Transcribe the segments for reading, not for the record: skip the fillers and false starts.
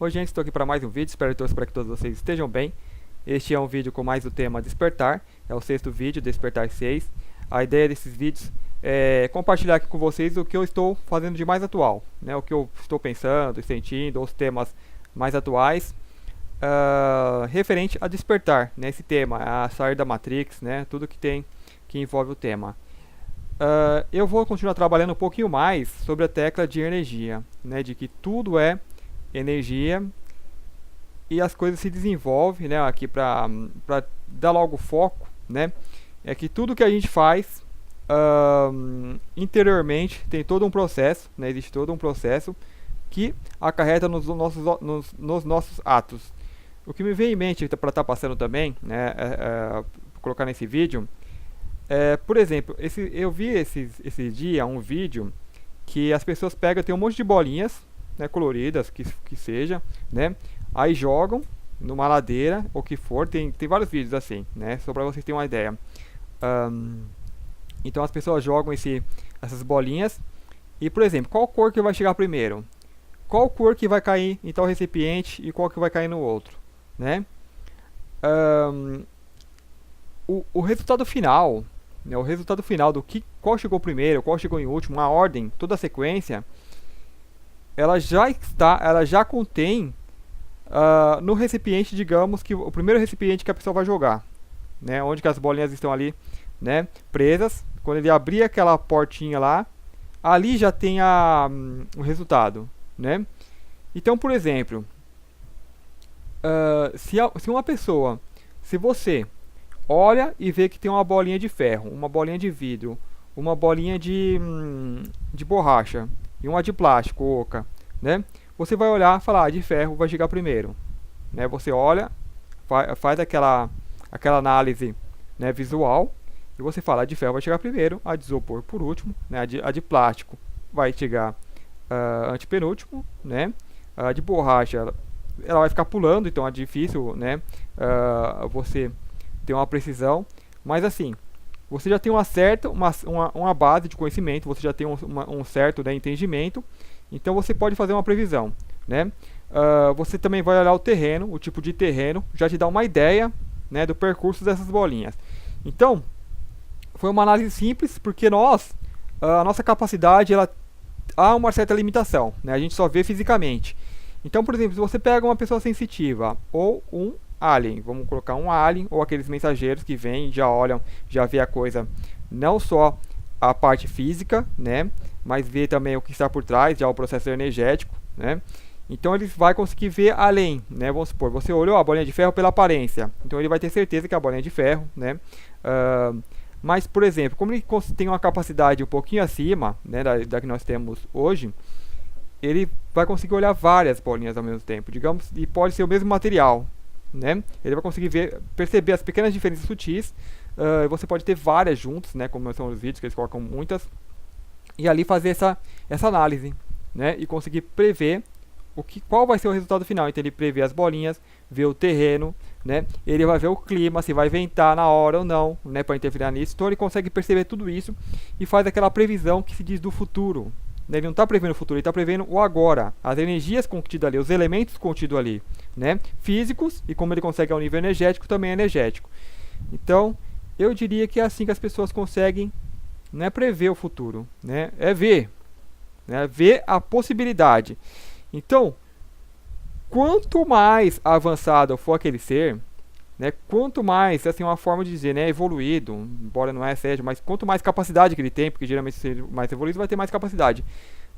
Oi gente, estou aqui para mais um vídeo, espero para que todos vocês estejam bem. Este é um vídeo com mais o tema Despertar, é o sexto vídeo, Despertar 6. A ideia desses vídeos é compartilhar aqui com vocês o que eu estou fazendo de mais atual, né? O que eu estou pensando e sentindo, os temas mais atuais, referente a despertar, né? Esse tema, a sair da Matrix, né? Tudo que envolve o tema. Eu vou continuar trabalhando um pouquinho mais sobre a tecla de energia, né? De que tudo é energia e as coisas se desenvolvem, né, aqui para dar logo foco, né, é que tudo que a gente faz interiormente tem todo um processo, né, existe todo um processo que acarreta nos nossos atos. O que me vem em mente para estar passando também, né, colocar nesse vídeo, por exemplo, eu vi esse dia um vídeo que as pessoas pegam, tem um monte de bolinhas, né, coloridas, que seja, né, aí jogam numa ladeira, ou que for, tem vários vídeos assim, né, só para vocês terem uma ideia. Então as pessoas jogam essas bolinhas, e por exemplo, qual cor que vai chegar primeiro? Qual cor que vai cair em tal recipiente e qual que vai cair no outro, né? O resultado final, né, o resultado final qual chegou primeiro, qual chegou em último, a ordem, toda a sequência, ela já contém no recipiente, digamos que o primeiro recipiente que a pessoa vai jogar, né, onde que as bolinhas estão ali, né, presas. Quando ele abrir aquela portinha lá, ali já tem o resultado, né. Então, por exemplo, se você olha e vê que tem uma bolinha de ferro, uma bolinha de vidro, uma bolinha de borracha e uma de plástico oca, né? Você vai olhar e falar, de ferro vai chegar primeiro, né? Você olha, faz aquela análise, né, visual, e você fala, a de ferro vai chegar primeiro, a de isopor por último, né? A de plástico vai chegar antepenúltimo, né? A de borracha ela vai ficar pulando, então é difícil, né, você ter uma precisão, mas assim, você já tem uma base de conhecimento, você já tem um certo, né, entendimento, então você pode fazer uma previsão, né? Você também vai olhar o terreno, o tipo de terreno, já te dá uma ideia, né, do percurso dessas bolinhas. Então, foi uma análise simples, porque a nossa capacidade, ela há uma certa limitação, né? A gente só vê fisicamente. Então, por exemplo, se você pega uma pessoa sensitiva ou um alien, vamos colocar um alien, ou aqueles mensageiros que vêm, já olham, já vê a coisa, não só a parte física, né, mas vê também o que está por trás, já o processo energético, né. Então ele vai conseguir ver além, né. Vamos supor, você olhou a bolinha de ferro pela aparência, então ele vai ter certeza que é a bolinha de ferro, né. Mas, por exemplo, como ele tem uma capacidade um pouquinho acima, né, da que nós temos hoje, ele vai conseguir olhar várias bolinhas ao mesmo tempo, digamos, e pode ser o mesmo material, né? Ele vai conseguir perceber as pequenas diferenças sutis. Você pode ter várias juntas, né, como são os vídeos que eles colocam muitas, e ali fazer essa análise, né, e conseguir prever qual vai ser o resultado final. Então ele prevê as bolinhas, vê o terreno, né, ele vai ver o clima, se vai ventar na hora ou não, né, para interferir nisso. Então ele consegue perceber tudo isso e faz aquela previsão que se diz do futuro. Ele não está prevendo o futuro, ele está prevendo o agora, as energias contidas ali, os elementos contidos ali, né, físicos, e como ele consegue ao nível energético, também é energético. Então, eu diria que é assim que as pessoas conseguem, né, prever o futuro, né, ver a possibilidade. Então, quanto mais avançado for aquele ser, né, quanto mais, assim, uma forma de dizer, né, evoluído, embora não seja, mas quanto mais capacidade que ele tem, porque geralmente se ele mais evoluído vai ter mais capacidade,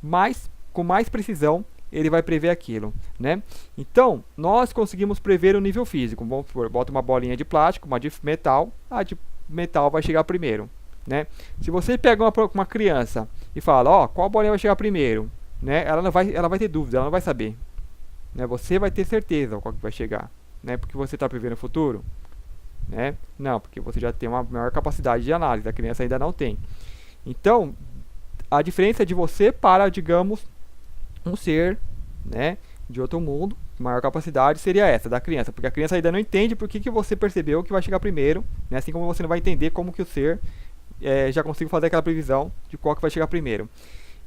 mas com mais precisão ele vai prever aquilo, né? Então, nós conseguimos prever o nível físico. Vamos supor, bota uma bolinha de plástico, uma de metal, a de metal vai chegar primeiro, né? Se você pega uma criança e fala, ó, qual bolinha vai chegar primeiro, né? Ela vai ter dúvida, ela não vai saber, né? Você vai ter certeza qual que vai chegar, né? Porque você está prevendo o futuro, né? Não, porque você já tem uma maior capacidade de análise, a criança ainda não tem. Então, a diferença de você para, digamos, um ser, né, de outro mundo, maior capacidade seria essa, da criança, porque a criança ainda não entende por que você percebeu que vai chegar primeiro, né? Assim como você não vai entender como que o ser já conseguiu fazer aquela previsão de qual que vai chegar primeiro.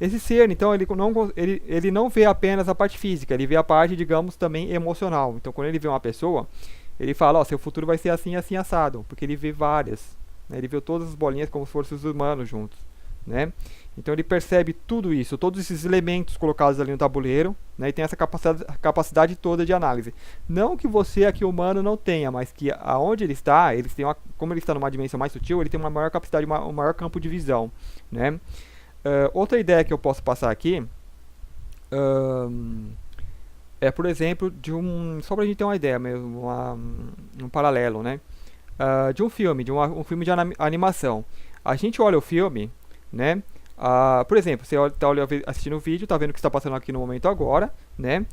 Esse ser, então, ele não vê apenas a parte física, ele vê a parte, digamos, também emocional. Então, quando ele vê uma pessoa, ele fala, ó, seu futuro vai ser assim, assim, assado, porque ele vê várias, né? Ele vê todas as bolinhas como se fossem os humanos juntos, né? Então ele percebe tudo isso, todos esses elementos colocados ali no tabuleiro, né? E tem essa capacidade toda de análise. Não que você aqui humano não tenha, mas que aonde ele está, como ele está numa dimensão mais sutil, ele tem uma maior capacidade, um maior campo de visão, né? Outra ideia que eu posso passar aqui é, por exemplo, só pra gente ter uma ideia mesmo, um paralelo, né? De um filme, um filme de animação. A gente olha o filme, né? Por exemplo, você está assistindo o vídeo, está vendo o que está passando aqui no momento agora, né?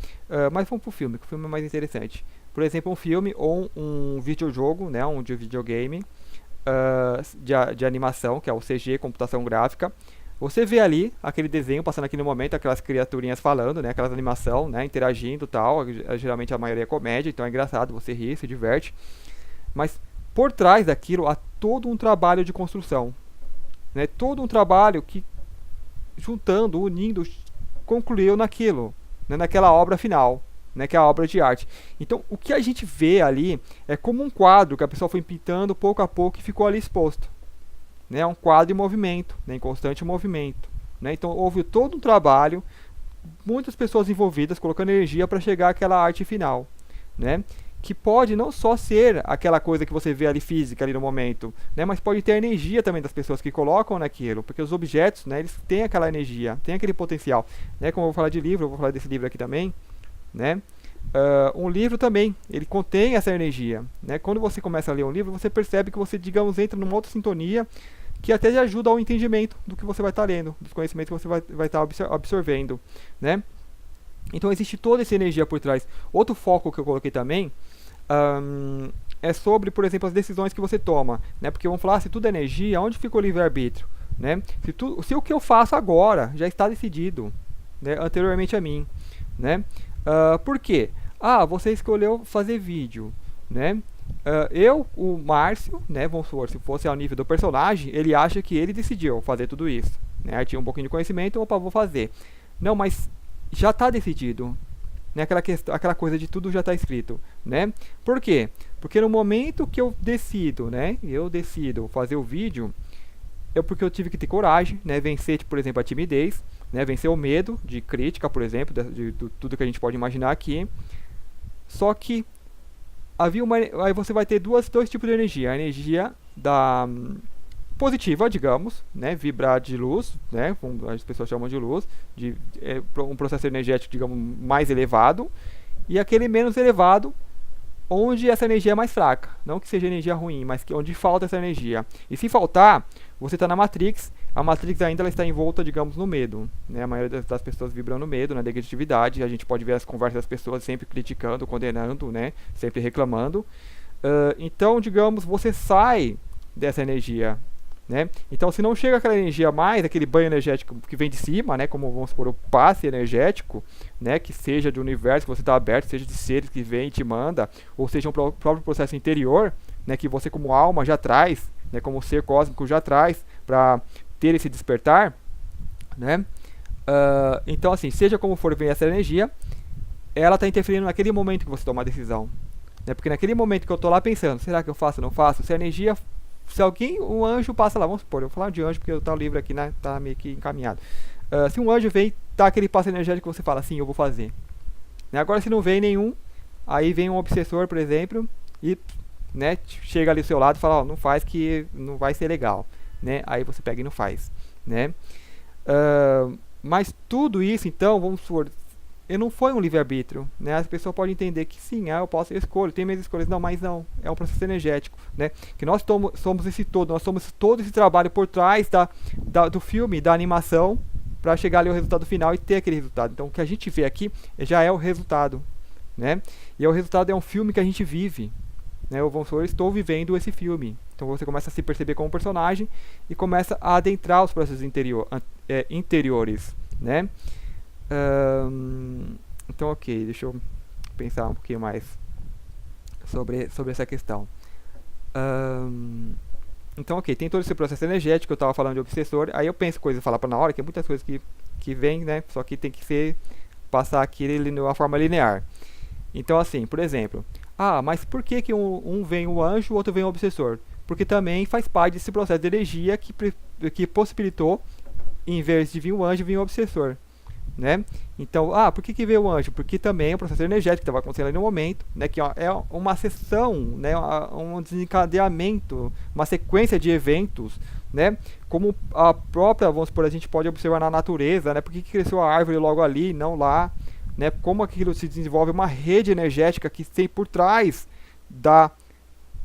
Mas vamos pro filme, que o filme é mais interessante. Por exemplo, um filme ou um videojogo, né? Um de videogame de animação, que é o CG, computação gráfica. Você vê ali aquele desenho passando aqui no momento, aquelas criaturinhas falando, né? Aquelas animação, né? Interagindo e tal. Geralmente a maioria é comédia, então é engraçado, você ri, se diverte. Mas por trás daquilo há todo um trabalho de construção, né? Todo um trabalho que, juntando, unindo, concluiu naquilo, né? Naquela obra final, né? Que é a obra de arte. Então o que a gente vê ali é como um quadro que a pessoa foi pintando pouco a pouco e ficou ali exposto. É um quadro em movimento, né, em constante movimento, né? Então houve todo um trabalho, muitas pessoas envolvidas colocando energia para chegar àquela arte final, né? Que pode não só ser aquela coisa que você vê ali física ali no momento, né? Mas pode ter a energia também das pessoas que colocam naquilo, porque os objetos, né, eles têm aquela energia, têm aquele potencial, né? Como eu vou falar de livro, eu vou falar desse livro aqui também, né? Um livro também, ele contém essa energia, né? Quando você começa a ler um livro, você percebe que você, digamos, entra numa outra sintonia que até te ajuda ao entendimento do que você vai estar lendo, dos conhecimentos que você vai estar absorvendo, né? Então existe toda essa energia por trás. Outro foco que eu coloquei também é sobre, por exemplo, as decisões que você toma, né? Porque vamos falar, se tudo é energia, onde fica o livre-arbítrio, né? Se o que eu faço agora já está decidido, né, anteriormente a mim, né? Por quê? Você escolheu fazer vídeo, né? O Márcio, né, vamos supor, se fosse ao nível do personagem, ele acha que ele decidiu fazer tudo isso, né? Aí tinha um pouquinho de conhecimento, opa, vou fazer. Não, mas já está decidido, né? Aquela coisa de tudo já está escrito, né? Por quê? Porque no momento que eu decido, né, fazer o vídeo, porque eu tive que ter coragem, né, vencer, por exemplo, a timidez, né, vencer o medo de crítica, por exemplo, de tudo que a gente pode imaginar aqui. Só que aí você vai ter dois tipos de energia. A energia da positiva, digamos, né, vibrar de luz, né, como as pessoas chamam de luz, um processo energético, digamos, mais elevado, e aquele menos elevado, onde essa energia é mais fraca. Não que seja energia ruim, mas onde falta essa energia. E se faltar, você está na Matrix. A Matrix ainda ela está envolta, digamos, no medo, né? A maioria das pessoas vibram no medo, na negatividade. A gente pode ver as conversas das pessoas sempre criticando, condenando, né? Sempre reclamando. Então, digamos, você sai dessa energia, né? Então, se não chega aquela energia mais, aquele banho energético que vem de cima, né? Como vamos supor, o passe energético, né? Que seja do universo que você está aberto, seja de seres que vem e te manda, ou seja um próprio processo interior, né? Que você como alma já traz, né? Como ser cósmico já traz para ter esse despertar, né? Então, assim, seja como for vem essa energia, ela está interferindo naquele momento que você toma a decisão, né? Porque naquele momento que eu estou lá pensando, será que eu faço ou não faço? Se a energia, se um anjo passa lá, vamos supor, eu vou falar de anjo porque eu tá o livro aqui, né? Tá meio que encaminhado. Se um anjo vem, tá aquele passo energético que você fala, sim, eu vou fazer. Né? Agora, se não vem nenhum, aí vem um obsessor, por exemplo, e, né, chega ali do seu lado e fala, não faz que não vai ser legal. Né? Aí você pega e não faz, né? Mas tudo isso, então, vamos supor, não foi um livre-arbítrio, né? As pessoas podem entender que sim, eu escolho, tenho minhas escolhas, não, mas não, é um processo energético, né? Que nós somos esse todo, nós somos todo esse trabalho por trás do filme, da animação, para chegar ali ao resultado final e ter aquele resultado. Então, o que a gente vê aqui já é o resultado, né? E o resultado é um filme que a gente vive, né? Vamos supor, eu estou vivendo esse filme. Então você começa a se perceber como personagem e começa a adentrar os processos interiores, né? Então, ok, deixa eu pensar um pouquinho mais sobre essa questão. Então, ok, tem todo esse processo energético, eu estava falando de obsessor, aí eu penso coisas, falar para na hora, que é muitas coisas que que vem, né? Só que tem que ser passar aqui ele numa forma linear. Então assim, por exemplo, mas por que que um vem o anjo, o outro vem o obsessor? Porque também faz parte desse processo de energia que possibilitou, em vez de vir o anjo, vir o obsessor, né? Então, por que que veio o anjo? Porque também é um processo energético que estava acontecendo ali no momento, né? Que é uma sessão, né? Um desencadeamento, uma sequência de eventos, né? Como a própria, vamos supor, a gente pode observar na natureza, né? Por que que cresceu a árvore logo ali, não lá, né? Como aquilo se desenvolve uma rede energética que tem por trás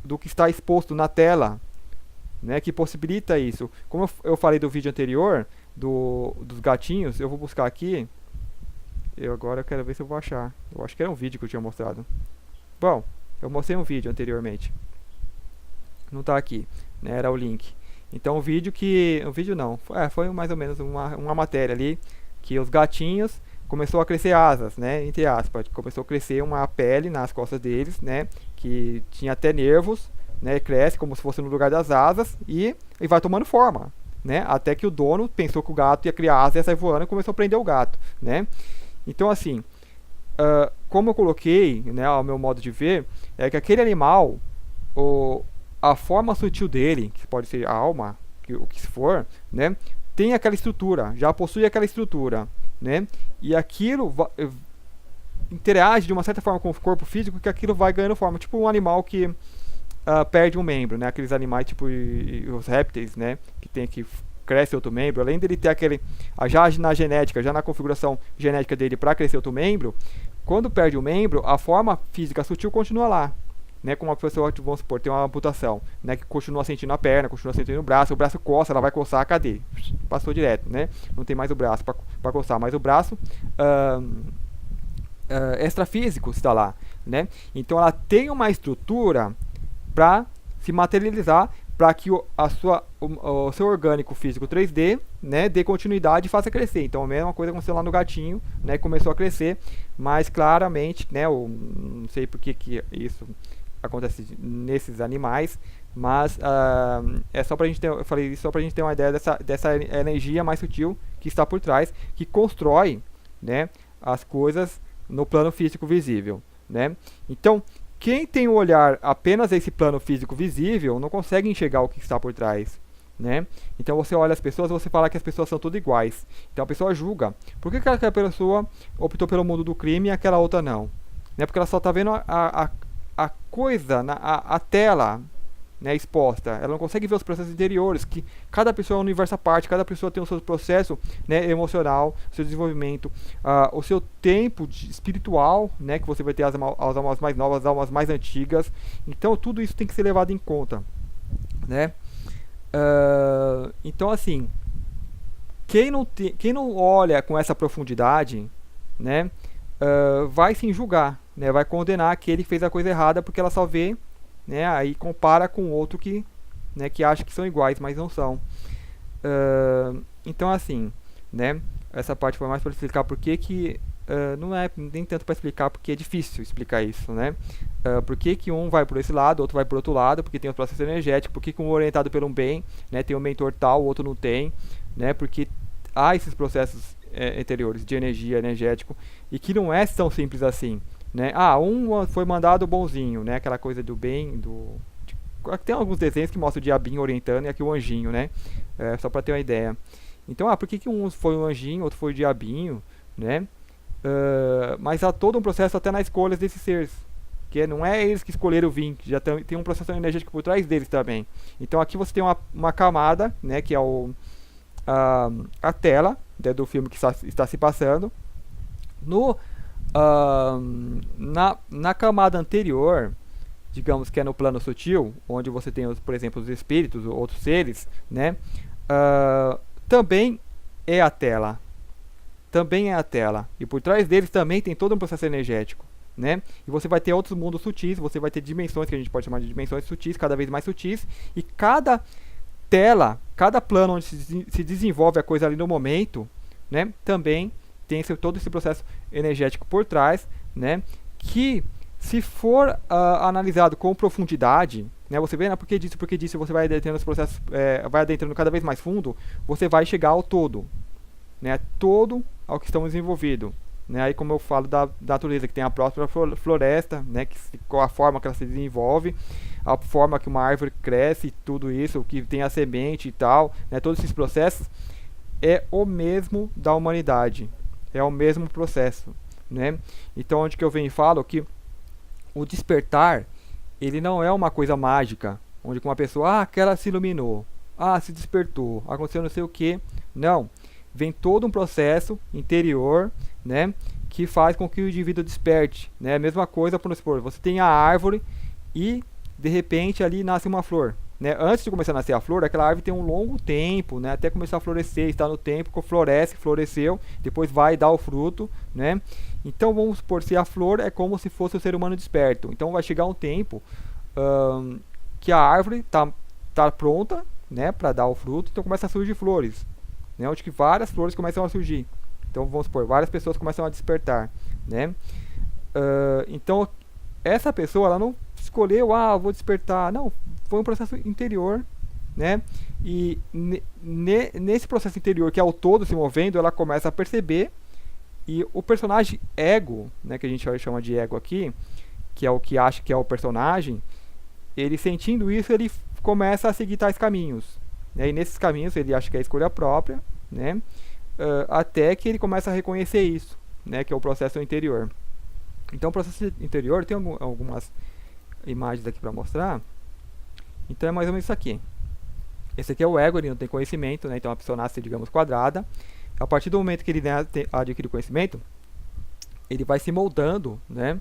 do que está exposto na tela, né? Que possibilita isso. Como eu falei do vídeo anterior, dos gatinhos, eu vou buscar aqui. Agora eu quero ver se eu vou achar. Eu acho que era um vídeo que eu tinha mostrado. Bom, eu mostrei um vídeo anteriormente. Não está aqui, né? Era o link. Então o vídeo não. Foi mais ou menos uma matéria ali. Que os gatinhos começou a crescer asas, né? Entre aspas. Começou a crescer uma pele nas costas deles, né? Que tinha até nervos, né? Cresce como se fosse no lugar das asas e vai tomando forma, né? Até que o dono pensou que o gato ia criar asa e ia sair voando e começou a prender o gato, né? Então assim, como eu coloquei, né, ao meu modo de ver, é que aquele animal, a forma sutil dele, que pode ser a alma, o que for, né, tem aquela estrutura, já possui aquela estrutura, né, e aquilo interage de uma certa forma com o corpo físico, que aquilo vai ganhando forma, tipo um animal que perde um membro, né, aqueles animais tipo os répteis, né, que cresce outro membro, além dele ter aquele, já na genética, já na configuração genética dele para crescer outro membro, quando perde o membro, a forma física sutil continua lá, né, como a pessoa, vamos supor, tem uma amputação, né, que continua sentindo a perna, continua sentindo o braço coça, ela vai coçar, cadê? Passou direto, né, não tem mais o braço para coçar, mas o braço extrafísico está lá, né, então ela tem uma estrutura para se materializar, para que o seu orgânico físico 3D, né, dê continuidade e faça crescer. Então a mesma coisa aconteceu lá no gatinho, né, começou a crescer, mas claramente, né, eu não sei por que isso acontece nesses animais, mas é só pra gente ter, eu falei isso só pra gente ter uma ideia dessa energia mais sutil que está por trás, que constrói, né, as coisas no plano físico visível, né? Então, quem tem o olhar apenas esse plano físico visível não consegue enxergar o que está por trás, né? Então você olha as pessoas, você fala que as pessoas são tudo iguais. Então a pessoa julga. Por que aquela pessoa optou pelo mundo do crime e aquela outra não? Né? Porque ela só está vendo a coisa, a tela, né, exposta. Ela não consegue ver os processos interiores, que cada pessoa é um universo à parte, cada pessoa tem o seu processo, né, emocional, seu desenvolvimento, o seu tempo espiritual, né, que você vai ter as almas mais novas, as almas mais antigas. Então tudo isso tem que ser levado em conta, né? Então assim, quem não olha com essa profundidade, né, vai sim julgar, né, vai condenar aquele que fez a coisa errada porque ela só vê, né, aí compara com outro que, né, que acha que são iguais, mas não são. Então assim, né, essa parte foi mais para explicar porque não é nem tanto para explicar porque é difícil explicar isso, né? Por que um vai por esse lado, outro vai por outro lado, porque tem o processo energético, por que um orientado pelo bem, né, tem um mentor tal, o outro não tem, né? Porque há esses processos anteriores de energia, energético, e que não é tão simples assim, né? Um foi mandado bonzinho, né? Aquela coisa do bem, tem alguns desenhos que mostram o diabinho orientando e aqui o anjinho, né? Só para ter uma ideia. Então, por que um foi um anjinho, outro foi o diabinho, né? Mas há todo um processo até nas escolhas desses seres, que não é eles que escolheram vir, já tem um processo energético por trás deles também. Então aqui você tem uma camada, né, que é a tela, né, do filme que está se passando. Na camada anterior, digamos que é no plano sutil, onde você tem, por exemplo, os espíritos, outros seres, né, também é a tela. E por trás deles também tem todo um processo energético, né? E você vai ter outros mundos sutis, você vai ter dimensões que a gente pode chamar de dimensões sutis, cada vez mais sutis, e cada tela, cada plano onde se desenvolve a coisa ali no momento, né, também tem todo esse processo energético por trás, né, que se for analisado com profundidade, né, você vê, né, porque disso, você vai adentrando os processos, vai adentrando cada vez mais fundo, você vai chegar ao todo, né, todo ao que estamos envolvidos. Né? Aí como eu falo da natureza, que tem a própria floresta, né, com a forma que ela se desenvolve, a forma que uma árvore cresce, tudo isso, que tem a semente e tal, né, todos esses processos, é o mesmo da humanidade, é o mesmo processo. Né? Então onde que eu venho e falo que o despertar, ele não é uma coisa mágica, onde uma pessoa, aquela se iluminou, se despertou, aconteceu não sei o que. Não, vem todo um processo interior, né, que faz com que o indivíduo desperte. Né? A mesma coisa, por supor, você tem a árvore e de repente ali nasce uma flor. Né? Antes de começar a nascer a flor, aquela árvore tem um longo tempo, né, até começar a florescer, está no tempo que floresce, floresceu, depois vai dar o fruto. Né? Então vamos supor, se a flor é como se fosse o ser humano desperto. Então vai chegar um tempo que a árvore tá pronta, né, para dar o fruto, então começa a surgir flores. Né, onde que várias flores começam a surgir. Então vamos supor, várias pessoas começam a despertar. Né? Então essa pessoa, ela não escolheu, vou despertar. Não, foi um processo interior. Né? E nesse processo interior, que é o todo se movendo, ela começa a perceber. E o personagem ego, né, que a gente chama de ego aqui, que é o que acha que é o personagem, ele sentindo isso, ele começa a seguir tais caminhos. Né? E nesses caminhos ele acha que é a escolha própria, né? Até que ele começa a reconhecer isso, né, que é o processo interior. Então o processo interior tem algumas imagens aqui para mostrar. Então é mais ou menos isso aqui. Esse aqui é o ego, ele não tem conhecimento, né? Então a pessoa nasce, digamos, quadrada. A partir do momento que ele adquire conhecimento, ele vai se moldando, né?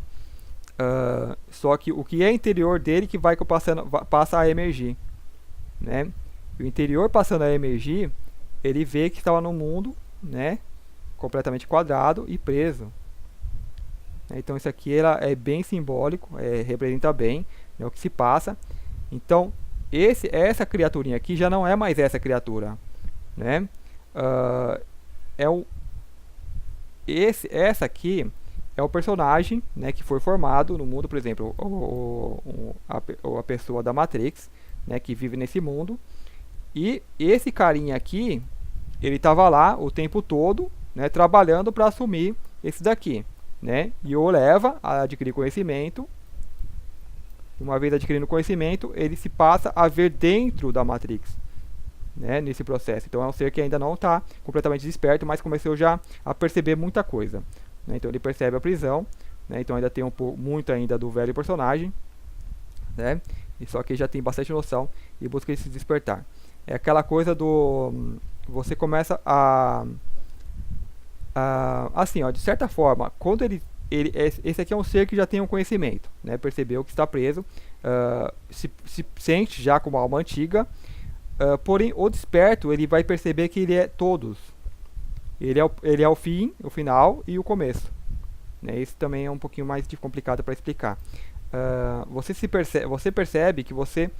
Só que o que é interior dele que passa a emergir. Né? O interior passando a emergir, ele vê que estava no mundo, né, completamente quadrado e preso. Então isso aqui é bem simbólico, representa bem, né, o que se passa. Então essa criaturinha aqui já não é mais essa criatura. Né? Essa aqui é o personagem, né, que foi formado no mundo, por exemplo, a pessoa da Matrix, né, que vive nesse mundo. E esse carinha aqui, ele estava lá o tempo todo, né, trabalhando para assumir esse daqui. Né, e o leva a adquirir conhecimento. Uma vez adquirindo conhecimento, ele se passa a ver dentro da Matrix. Né, nesse processo. Então é um ser que ainda não está completamente desperto, mas começou já a perceber muita coisa. Né? Então ele percebe a prisão, né? Então ainda tem muito ainda do velho personagem, né? E só que já tem bastante noção e busca se despertar. É aquela coisa do você começa assim, ó, de certa forma, quando esse aqui é um ser que já tem um conhecimento, né? Percebeu que está preso, se sente já como alma antiga. Porém, o desperto, ele vai perceber que ele é todos. Ele é o fim, o final e o começo. Né? Isso também é um pouquinho mais complicado para explicar. Você percebe que você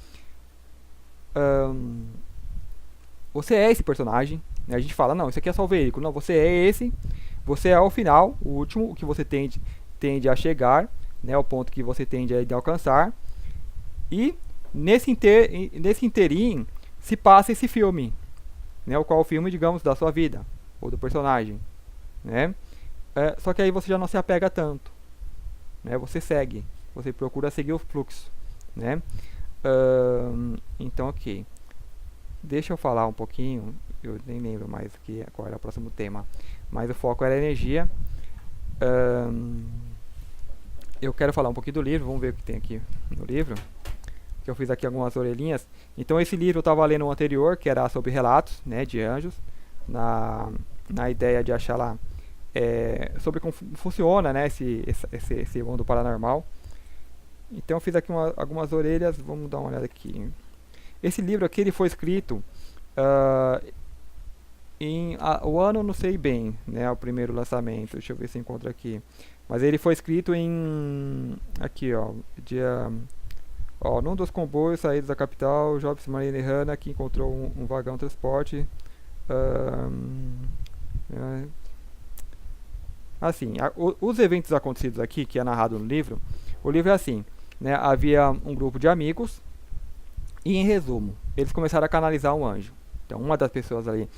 é esse personagem. Né? A gente fala, não, isso aqui é só o veículo. Não, você é esse. Você é o final, o último, o que você tende a chegar. Né? O ponto que você tende a alcançar. E nesse inteirinho se passa esse filme, né, o qual é o filme, digamos, da sua vida, ou do personagem, né? Só que aí você já não se apega tanto, né? Você segue, você procura seguir o fluxo, né? Então, ok. Deixa eu falar um pouquinho, eu nem lembro mais qual era o próximo tema, mas o foco era energia. Eu quero falar um pouquinho do livro, vamos ver o que tem aqui no livro. Que eu fiz aqui algumas orelhinhas. Então esse livro eu estava lendo o anterior, que era sobre relatos, né, de anjos, na ideia de achar lá sobre como funciona, né, esse mundo paranormal. Então eu fiz aqui algumas orelhas, vamos dar uma olhada aqui. Esse livro aqui ele foi escrito o ano não sei bem, né, o primeiro lançamento, deixa eu ver se encontro aqui. Mas ele foi escrito em aqui, ó, dia num dos comboios saídos da capital, Jobs Marine Hanna, que encontrou um vagão transporte. Assim, os eventos acontecidos aqui, que é narrado no livro, o livro é assim, né? Havia um grupo de amigos e, em resumo, eles começaram a canalizar um anjo. Então, uma das pessoas ali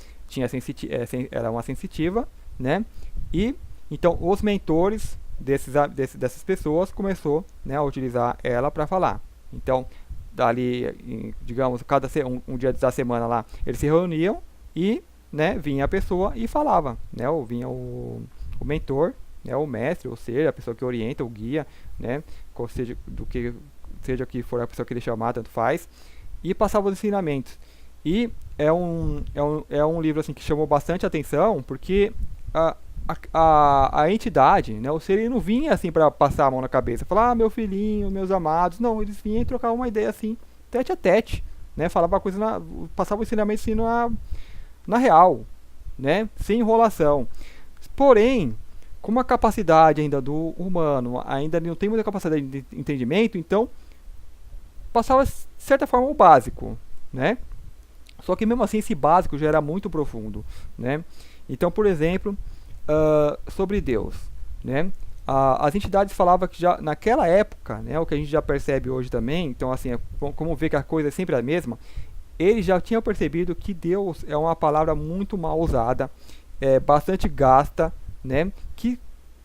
era uma sensitiva, né? E então os mentores dessas pessoas começou, né, a utilizar ela para falar. Então, dali, digamos, um dia da semana lá, eles se reuniam e, né, vinha a pessoa e falava, né? Ou vinha o mentor, né, o mestre, ou seja, a pessoa que orienta, o guia, né? Ou seja, seja que for a pessoa que ele chamar, tanto faz, e passava os ensinamentos. E é um livro assim que chamou bastante atenção, porque a entidade, né, o ser, ele não vinha assim para passar a mão na cabeça, falar, meu filhinho, meus amados, não, eles vinham e trocavam uma ideia assim, tete a tete, né, falava coisa, passava o ensinamento assim na real, né, sem enrolação. Porém, como a capacidade ainda do humano ainda não tem muita capacidade de entendimento, então passava de certa forma o básico, né? Só que mesmo assim esse básico já era muito profundo, né? Então, por exemplo, sobre Deus, né? As entidades falavam que já naquela época, né, o que a gente já percebe hoje também, então assim, como ver que a coisa é sempre a mesma, eles já tinham percebido que Deus é uma palavra muito mal usada, bastante gasta, né, que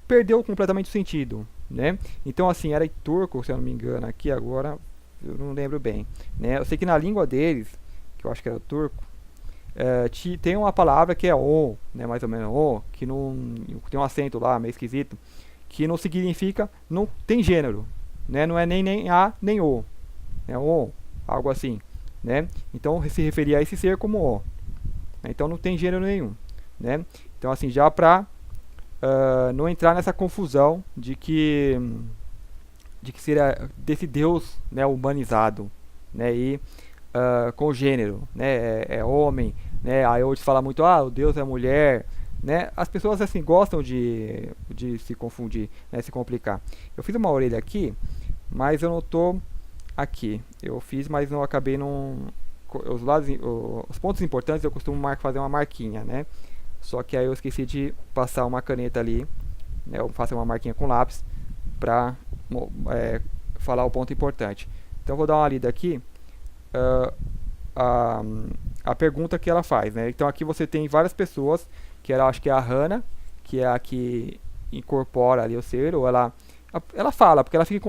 perdeu completamente o sentido, né? Então assim, era em turco, se eu não me engano, aqui agora eu não lembro bem, né? Eu sei que na língua deles, que eu acho que era turco, tem uma palavra que é o, né, mais ou menos o, que não tem um acento lá meio esquisito, que não significa, não tem gênero, né? Não é nem a nem o, é o, algo assim, né? Então se referia a esse ser como o, né? Então não tem gênero nenhum, né? Então assim, já para não entrar nessa confusão de que seria desse Deus, né, humanizado, né, e com gênero, né, é homem, né, aí hoje fala muito, o Deus é mulher, né, as pessoas assim gostam de se confundir, né, se complicar. Eu fiz uma orelha aqui, mas eu não tô aqui, eu fiz, mas não acabei os lados, os pontos importantes eu costumo fazer uma marquinha, né, só que aí eu esqueci de passar uma caneta ali, né, eu faço uma marquinha com lápis para falar o ponto importante. Então vou dar uma lida aqui, a pergunta que ela faz, né? Então aqui você tem várias pessoas, que ela acho que é a Hannah, que é a que incorpora ali o ser, ou ela fala, porque ela fica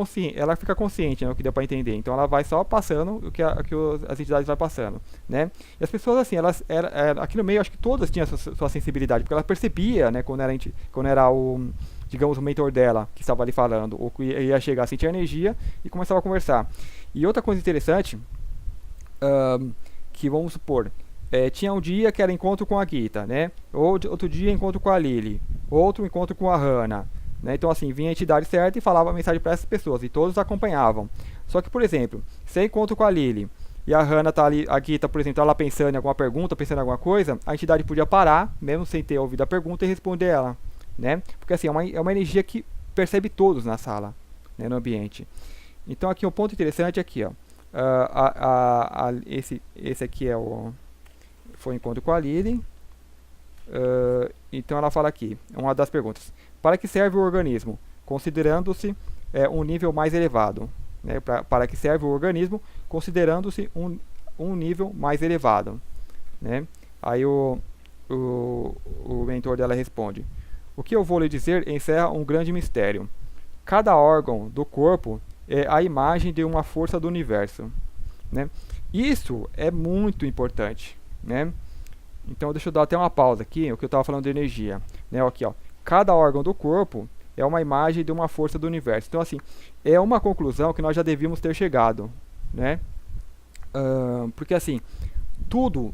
consciente, né, o que deu para entender. Então ela vai só passando o que as entidades vai passando, né? E as pessoas assim, aqui no meio acho que todas tinham sua sensibilidade, porque ela percebia, né, quando era o, digamos, o mentor dela que estava ali falando, ou que ia chegar, sentir energia e começava a conversar. E outra coisa interessante, que vamos supor, tinha um dia que era encontro com a Gita, né? Outro dia encontro com a Lily, outro encontro com a Hannah, né? Então assim, vinha a entidade certa e falava a mensagem para essas pessoas, e todos acompanhavam. Só que, por exemplo, se eu encontro com a Lily e a Hannah tá ali, a Gita, por exemplo, ela pensando em alguma pergunta, pensando em alguma coisa, a entidade podia parar, mesmo sem ter ouvido a pergunta, e responder ela, né? Porque assim, é uma energia que percebe todos na sala, né, no ambiente. Então aqui um ponto interessante aqui, ó. Esse aqui foi o encontro com a Lily. Então ela fala aqui, uma das perguntas: para que serve o organismo, considerando-se um nível mais elevado, né? Para que serve o organismo, considerando-se um nível mais elevado, né? Aí o mentor dela responde: o que eu vou lhe dizer encerra um grande mistério. Cada órgão do corpo é a imagem de uma força do universo, né? Isso é muito importante, né? Então deixa eu dar até uma pausa aqui, o que eu estava falando de energia, né? Aqui, ó, cada órgão do corpo é uma imagem de uma força do universo. Então assim, é uma conclusão que nós já devíamos ter chegado, né? Porque assim, tudo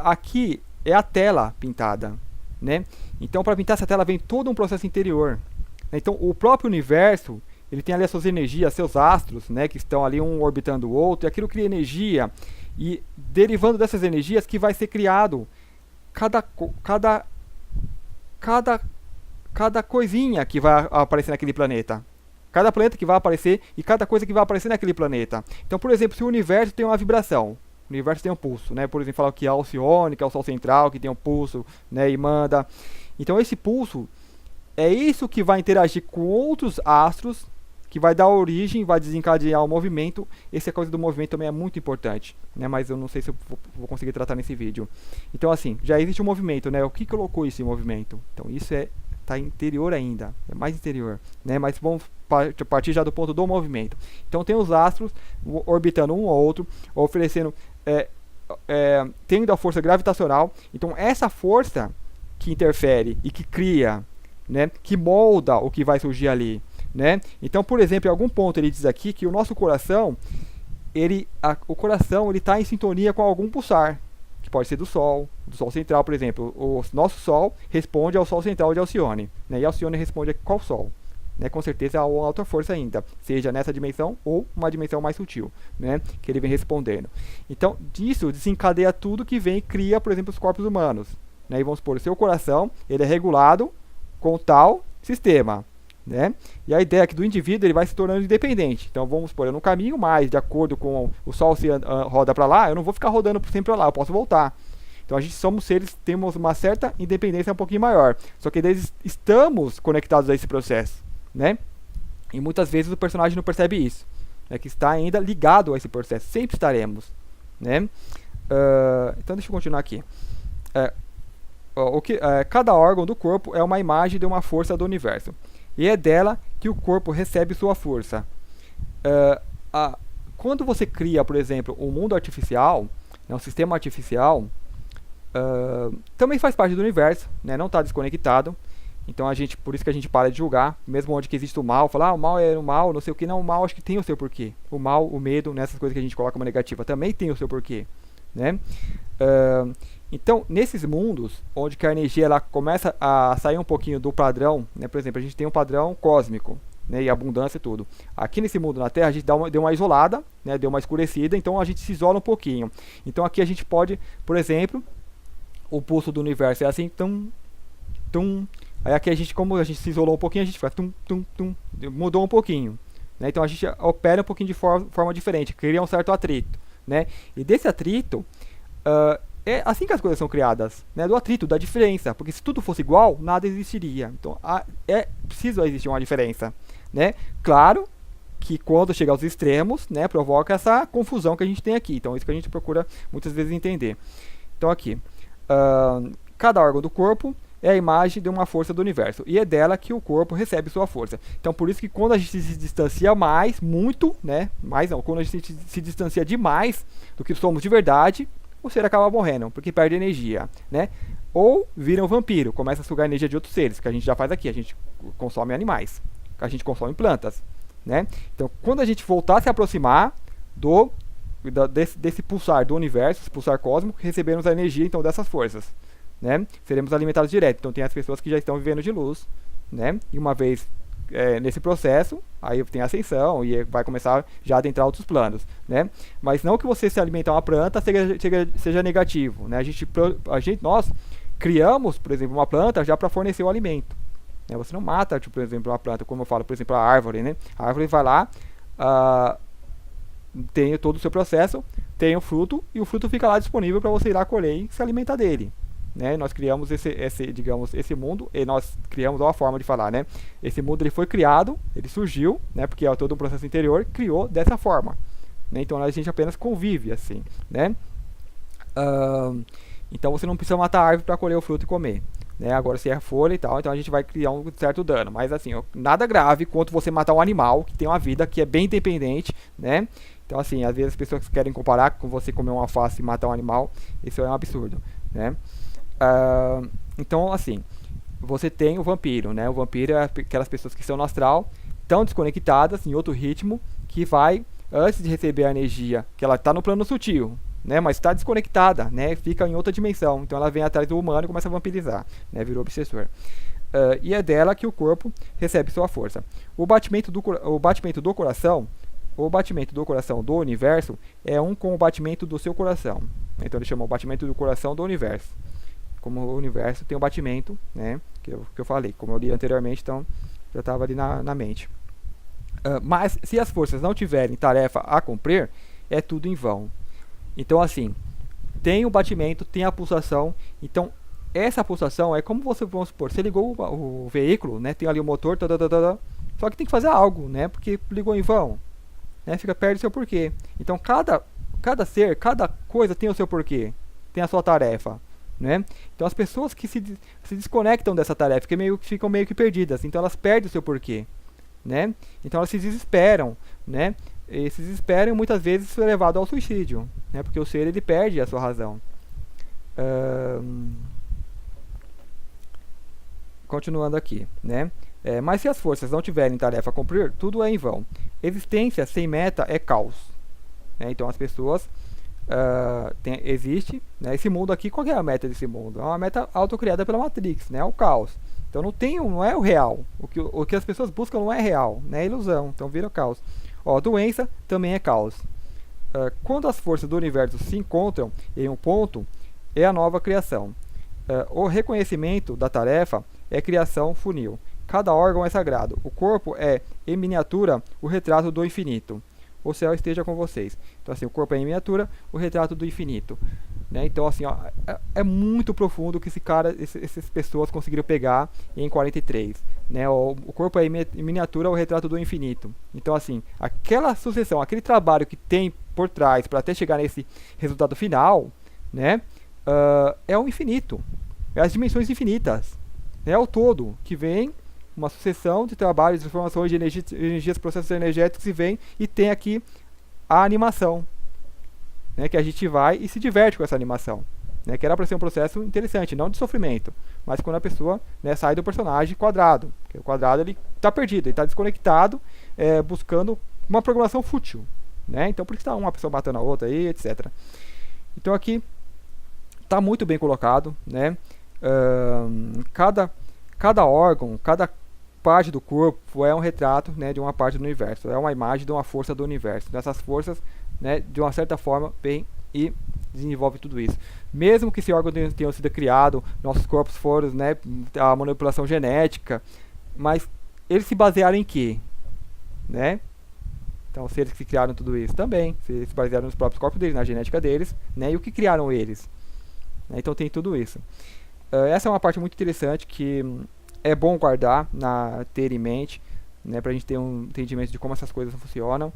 aqui é a tela pintada, né? Então para pintar essa tela vem todo um processo interior. Então o próprio universo, ele tem ali as suas energias, seus astros, né, que estão ali um orbitando o outro, e aquilo cria energia, e derivando dessas energias que vai ser criado cada coisinha que vai aparecer naquele planeta. Cada planeta que vai aparecer e cada coisa que vai aparecer naquele planeta. Então, por exemplo, se o universo tem uma vibração, o universo tem um pulso, né? Por exemplo, falar que é a Alcione, que é o Sol Central, que tem um pulso, né, e manda. Então esse pulso é isso que vai interagir com outros astros que vai dar origem, vai desencadear o movimento. Essa coisa do movimento também é muito importante, né? Mas eu não sei se eu vou conseguir tratar nesse vídeo. Então assim, já existe um movimento, né? O que colocou esse movimento? Então isso tá interior ainda, é mais interior, né? Mas vamos partir já do ponto do movimento. Então tem os astros orbitando um ao outro, oferecendo, tendo a força gravitacional. Então essa força que interfere e que cria, né, que molda o que vai surgir ali, né? Então, por exemplo, em algum ponto ele diz aqui que o nosso coração, o coração ele está em sintonia com algum pulsar, que pode ser do Sol central, por exemplo. O nosso Sol responde ao Sol central de Alcione, né? E Alcione responde a qual Sol? Né? Com certeza a uma alta força ainda, seja nessa dimensão ou uma dimensão mais sutil, né? Que ele vem respondendo. Então, disso desencadeia tudo que vem e cria, por exemplo, os corpos humanos, né? E vamos supor, o seu coração ele é regulado com tal sistema, né? E a ideia é que do indivíduo ele vai se tornando independente. Então vamos supor, eu não caminho mais de acordo com o Sol se roda para lá, eu não vou ficar rodando sempre para lá, eu posso voltar. Então a gente somos seres, temos uma certa independência um pouquinho maior. Só que estamos conectados a esse processo, né? E muitas vezes o personagem não percebe isso, né? Que está ainda ligado a esse processo. Sempre estaremos, né? Então deixa eu continuar aqui. Cada órgão do corpo é uma imagem de uma força do universo. E é dela que o corpo recebe sua força. Quando você cria, por exemplo, um mundo artificial, né, um sistema artificial, também faz parte do universo, né, não está desconectado. Então por isso que a gente para de julgar, mesmo onde que existe o mal, falar o mal é o mal, não sei o que, não, o mal acho que tem o seu porquê. O mal, o medo, nessas coisas que a gente coloca como negativa, também tem o seu porquê, né? Então, nesses mundos, onde que a energia ela começa a sair um pouquinho do padrão, né? Por exemplo, a gente tem um padrão cósmico, né? E abundância e tudo. Aqui nesse mundo na Terra, a gente deu uma isolada, né? Deu uma escurecida, então a gente se isola um pouquinho. Então aqui a gente pode, por exemplo, o pulso do universo é assim, tum, tum. Aí aqui a gente, como a gente se isolou um pouquinho, a gente faz tum, tum, tum, mudou um pouquinho, né? Então a gente opera um pouquinho de forma diferente, cria um certo atrito, né? E desse atrito, é assim que as coisas são criadas, né? Do atrito, da diferença, porque se tudo fosse igual, nada existiria. Então é preciso existir uma diferença, né? Claro que quando chega aos extremos, né, provoca essa confusão que a gente tem aqui. Então é isso que a gente procura muitas vezes entender. Então aqui, cada órgão do corpo é a imagem de uma força do universo, e é dela que o corpo recebe sua força. Então por isso que quando a gente se distancia muito, né, quando a gente se distancia demais do que somos de verdade, o ser acaba morrendo, porque perde energia, né? Ou vira um vampiro, começa a sugar energia de outros seres, que a gente já faz aqui, a gente consome animais, a gente consome plantas, né? Então, quando a gente voltar a se aproximar desse pulsar do universo, esse pulsar cósmico, recebemos a energia, então, dessas forças, né? Seremos alimentados direto. Então, tem as pessoas que já estão vivendo de luz, né? E uma vez nesse processo, aí tem a ascensão e vai começar já a adentrar outros planos, né? Mas não que você se alimentar uma planta seja negativo, né? Nós criamos, por exemplo, uma planta já para fornecer o alimento, né? Você não mata, tipo, por exemplo, uma planta, como eu falo, por exemplo, a árvore, né? A árvore vai lá, tem todo o seu processo, tem o fruto e o fruto fica lá disponível para você ir lá colher e se alimentar dele. Né, nós criamos esse mundo, e nós criamos uma forma de falar, né? Esse mundo ele foi criado, ele surgiu, né? Porque é todo um processo interior, criou dessa forma, né? Então a gente apenas convive assim, né? Então você não precisa matar a árvore para colher o fruto e comer, né? Agora se é folha e tal, então a gente vai criar um certo dano, mas assim, nada grave quanto você matar um animal que tem uma vida que é bem independente, né? Então assim, às vezes as pessoas querem comparar com você comer uma alface e matar um animal, isso é um absurdo, né? Então, assim, você tem o vampiro, né? O vampiro é aquelas pessoas que estão no astral, tão desconectadas, em outro ritmo, que vai, antes de receber a energia, que ela está no plano sutil, né? Mas está desconectada, né? Fica em outra dimensão. Então ela vem atrás do humano e começa a vampirizar, né? Virou obsessor. E é dela que o corpo recebe sua força. O batimento do coração do universo é um com o batimento do seu coração. Então ele chama o batimento do coração do universo. Como o universo tem um batimento, né, que eu falei, como eu li anteriormente, então já estava ali na mente. Mas se as forças não tiverem tarefa a cumprir, é tudo em vão. Então assim, tem o batimento, tem a pulsação, então essa pulsação é como vamos supor, você ligou o veículo, né, tem ali o motor, Só que tem que fazer algo, né? Porque ligou em vão, né? Fica perto do seu porquê. Então cada ser, cada coisa tem o seu porquê, tem a sua tarefa, né? Então as pessoas que se desconectam dessa tarefa, ficam meio que perdidas, então elas perdem o seu porquê, né? Então elas se desesperam, né? E se desesperam e muitas vezes isso é levado ao suicídio, né? Porque o ser ele perde a sua razão. Continuando aqui, né? Mas se as forças não tiverem tarefa a cumprir, tudo é em vão. Existência sem meta é caos, né? Então as pessoas existe, né, esse mundo aqui. Qual que é a meta desse mundo? É uma meta autocriada pela Matrix, né? É o caos. Então não é o real. O que as pessoas buscam não é real, né? É ilusão. Então vira caos. Ó, doença também é caos. Quando as forças do universo se encontram em um ponto, é a nova criação. O reconhecimento da tarefa é criação funil. Cada órgão é sagrado. O corpo é, em miniatura, o retrato do infinito. O céu esteja com vocês. Então, assim, o corpo é em miniatura, o retrato do infinito. Né? Então, assim, ó, é muito profundo que essas pessoas conseguiram pegar em 43. Né? O corpo é em miniatura, o retrato do infinito. Então, assim, aquela sucessão, aquele trabalho que tem por trás para até chegar nesse resultado final, né? É o infinito. É as dimensões infinitas. É o todo que vem uma sucessão de trabalhos, de informações, de energias, processos energéticos, e vem e tem aqui a animação, né, que a gente vai e se diverte com essa animação, né, que era para ser um processo interessante, não de sofrimento, mas quando a pessoa, né, sai do personagem quadrado, porque o quadrado ele está perdido, ele está desconectado, buscando uma programação fútil, né, então por isso está uma pessoa matando a outra aí, etc. Então aqui está muito bem colocado, né, cada órgão, cada parte do corpo é um retrato, né, de uma parte do universo, é uma imagem de uma força do universo. Dessas forças, né, de uma certa forma, vem e desenvolve tudo isso. Mesmo que esse órgão tenha sido criado, nossos corpos foram, né, a manipulação genética, mas eles se basearam em quê? Né? Então, se eles que criaram tudo isso também, se eles se basearam nos próprios corpos deles, na genética deles, né, e o que criaram eles. Então tem tudo isso. Essa é uma parte muito interessante que é bom guardar, ter em mente, né, pra gente ter um entendimento de como essas coisas funcionam.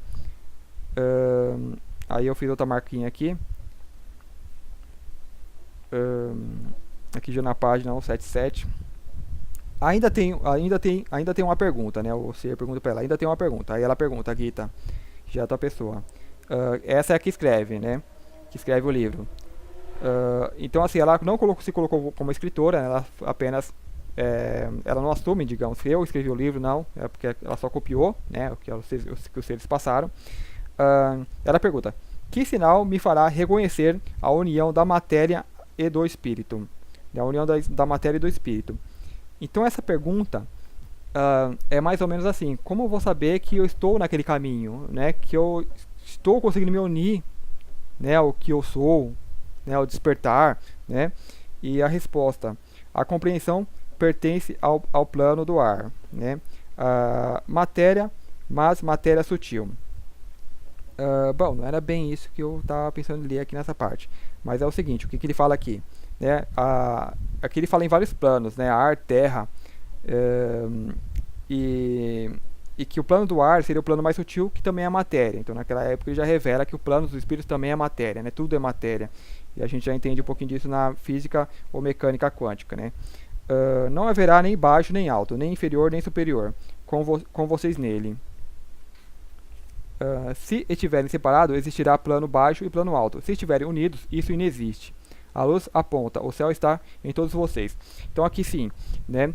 Aí eu fiz outra marquinha aqui. Aqui já na página 177. Ainda tem uma pergunta, né? Você pergunta pra ela, ainda tem uma pergunta. Aí ela pergunta, aqui tá, já tá a pessoa. Essa é a que escreve, né? Que escreve o livro. Então assim, ela não se colocou como escritora, né, ela apenas ela não assume, digamos, que eu escrevi o livro, não, é porque ela só copiou, né, o que os seres passaram. Ela pergunta: que sinal me fará reconhecer a união da matéria e do espírito? A união da matéria e do espírito. Então essa pergunta é mais ou menos assim: como eu vou saber que eu estou naquele caminho, né, que eu estou conseguindo me unir, né, ao que eu sou, né, ao despertar, né? E a resposta: a compreensão pertence ao plano do ar, né? Matéria, mas matéria sutil. Bom, não era bem isso que eu estava pensando em ler aqui nessa parte, mas é o seguinte: o que ele fala aqui, né? Aqui ele fala em vários planos, né? Ar, terra, e que o plano do ar seria o plano mais sutil, que também é a matéria. Então naquela época ele já revela que o plano dos espíritos também é matéria, né? Tudo é matéria. E a gente já entende um pouquinho disso na física ou mecânica quântica, né? Não haverá nem baixo nem alto, nem inferior nem superior, com vocês nele. Se estiverem separados, existirá plano baixo e plano alto. Se estiverem unidos, isso inexiste. A luz aponta, o céu está em todos vocês. Então aqui sim, né?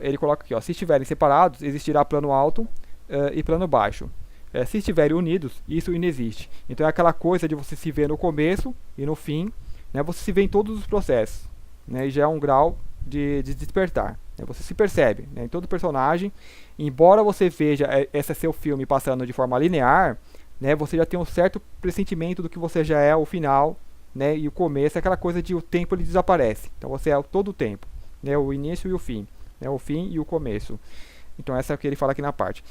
Ele coloca aqui, ó, se estiverem separados, existirá plano alto e plano baixo. Se estiverem unidos, isso inexiste. Então é aquela coisa de você se ver no começo e no fim, né? Você se vê em todos os processos, né? E já é um grau de despertar, né? Você se percebe, né, em todo personagem. Embora você veja esse seu filme passando de forma linear, né, você já tem um certo pressentimento do que você já é o final, né, e o começo é aquela coisa de o tempo ele desaparece. Então você é todo o tempo, né, o início e o fim, né, o fim e o começo. Então essa é o que ele fala aqui na parte.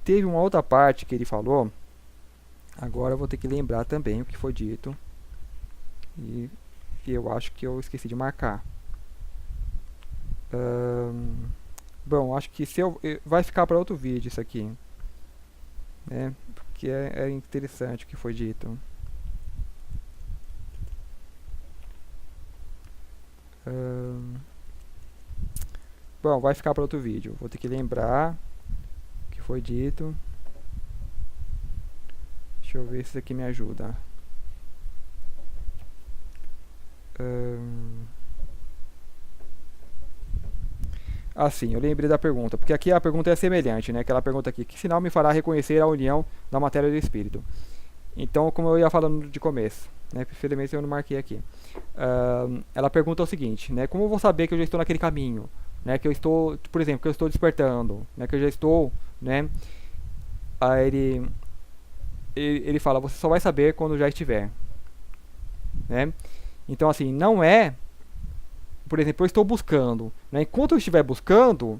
Teve uma outra parte que ele falou, agora eu vou ter que lembrar também o que foi dito, e eu acho que eu esqueci de marcar. Bom, acho que se eu, vai ficar para outro vídeo isso aqui, né? Porque é interessante o que foi dito. Ahn, Bom, vai ficar para outro vídeo. Vou ter que lembrar o que foi dito. Deixa eu ver se isso aqui me ajuda. Ahn, Sim, eu lembrei da pergunta, porque aqui a pergunta é semelhante, né? Aquela pergunta aqui, que sinal me fará reconhecer a união da matéria e do espírito? Então, como eu ia falando de começo, né? Infelizmente eu não marquei aqui. Ela pergunta o seguinte, né? Como eu vou saber que eu já estou naquele caminho, né? Que eu estou, por exemplo, que eu estou despertando, né? Que eu já estou, né? Aí ele fala, você só vai saber quando já estiver, né? Então, assim, não é, por exemplo, eu estou buscando, né? Enquanto eu estiver buscando,